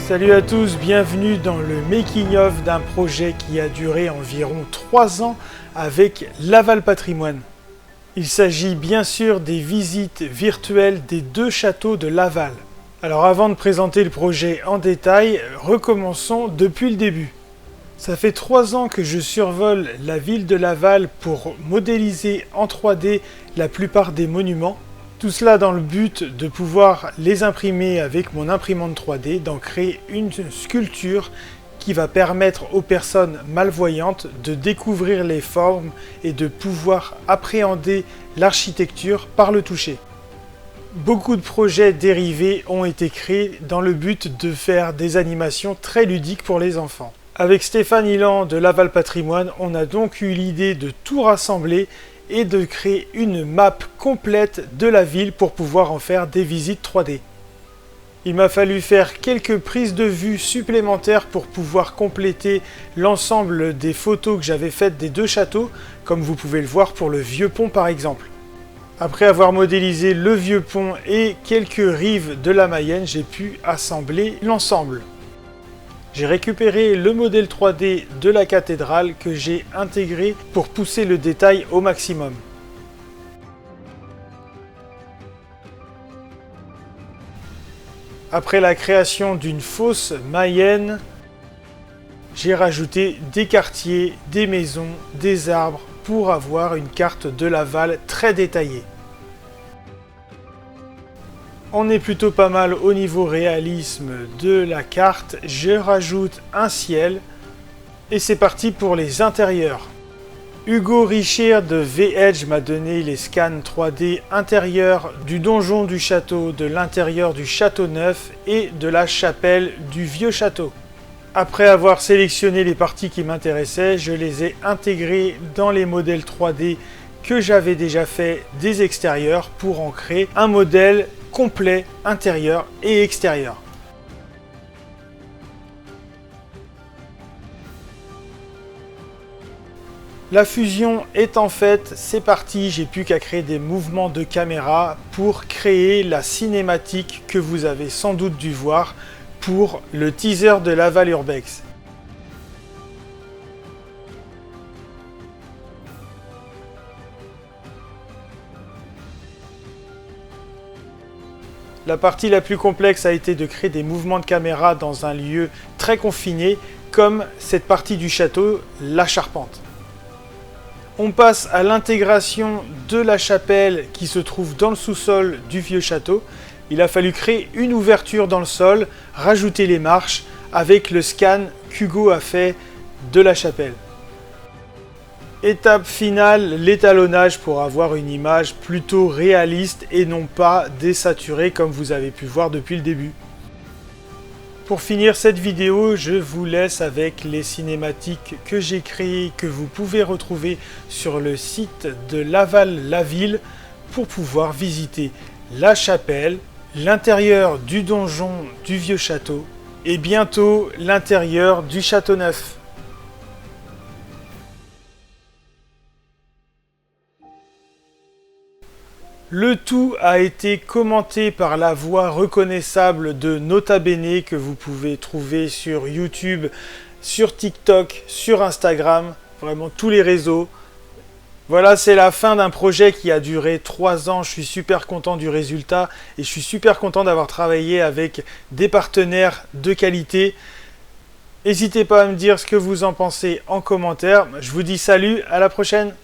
Salut à tous, bienvenue dans le making-of d'un projet qui a duré environ 3 ans avec Laval Patrimoine. Il s'agit bien sûr des visites virtuelles des 2 châteaux de Laval. Alors avant de présenter le projet en détail, recommençons depuis le début. Ça fait 3 ans que je survole la ville de Laval pour modéliser en 3D la plupart des monuments. Tout cela dans le but de pouvoir les imprimer avec mon imprimante 3D, d'en créer une sculpture qui va permettre aux personnes malvoyantes de découvrir les formes et de pouvoir appréhender l'architecture par le toucher. Beaucoup de projets dérivés ont été créés dans le but de faire des animations très ludiques pour les enfants. Avec Stéphane Ilan de Laval Patrimoine, on a donc eu l'idée de tout rassembler et de créer une map complète de la ville pour pouvoir en faire des visites 3D. Il m'a fallu faire quelques prises de vue supplémentaires pour pouvoir compléter l'ensemble des photos que j'avais faites des 2 châteaux, comme vous pouvez le voir pour le vieux pont par exemple. Après avoir modélisé le vieux pont et quelques rives de la Mayenne, j'ai pu assembler l'ensemble. J'ai récupéré le modèle 3D de la cathédrale que j'ai intégré pour pousser le détail au maximum. Après la création d'une fosse Mayenne, j'ai rajouté des quartiers, des maisons, des arbres pour avoir une carte de Laval très détaillée. On est plutôt pas mal au niveau réalisme de la carte. Je rajoute un ciel et c'est parti pour les intérieurs. Hugo Richir de V-Edge m'a donné les scans 3D intérieurs du donjon du château, de l'intérieur du château neuf et de la chapelle du vieux château. Après avoir sélectionné les parties qui m'intéressaient, je les ai intégrées dans les modèles 3D que j'avais déjà fait des extérieurs pour en créer un modèle complet intérieur et extérieur. La fusion étant faite, c'est parti, j'ai plus qu'à créer des mouvements de caméra pour créer la cinématique que vous avez sans doute dû voir pour le teaser de Laval Urbex. La partie la plus complexe a été de créer des mouvements de caméra dans un lieu très confiné, comme cette partie du château, la charpente. On passe à l'intégration de la chapelle qui se trouve dans le sous-sol du vieux château. Il a fallu créer une ouverture dans le sol, rajouter les marches avec le scan qu'Hugo a fait de la chapelle. Étape finale, l'étalonnage pour avoir une image plutôt réaliste et non pas désaturée comme vous avez pu voir depuis le début. Pour finir cette vidéo, je vous laisse avec les cinématiques que j'ai créées, que vous pouvez retrouver sur le site de Laval-la-Ville pour pouvoir visiter la chapelle, l'intérieur du donjon du vieux château et bientôt l'intérieur du château neuf. Le tout a été commenté par la voix reconnaissable de Nota Bene que vous pouvez trouver sur YouTube, sur TikTok, sur Instagram, vraiment tous les réseaux. Voilà, c'est la fin d'un projet qui a duré 3 ans. Je suis super content du résultat et je suis super content d'avoir travaillé avec des partenaires de qualité. N'hésitez pas à me dire ce que vous en pensez en commentaire. Je vous dis salut, à la prochaine!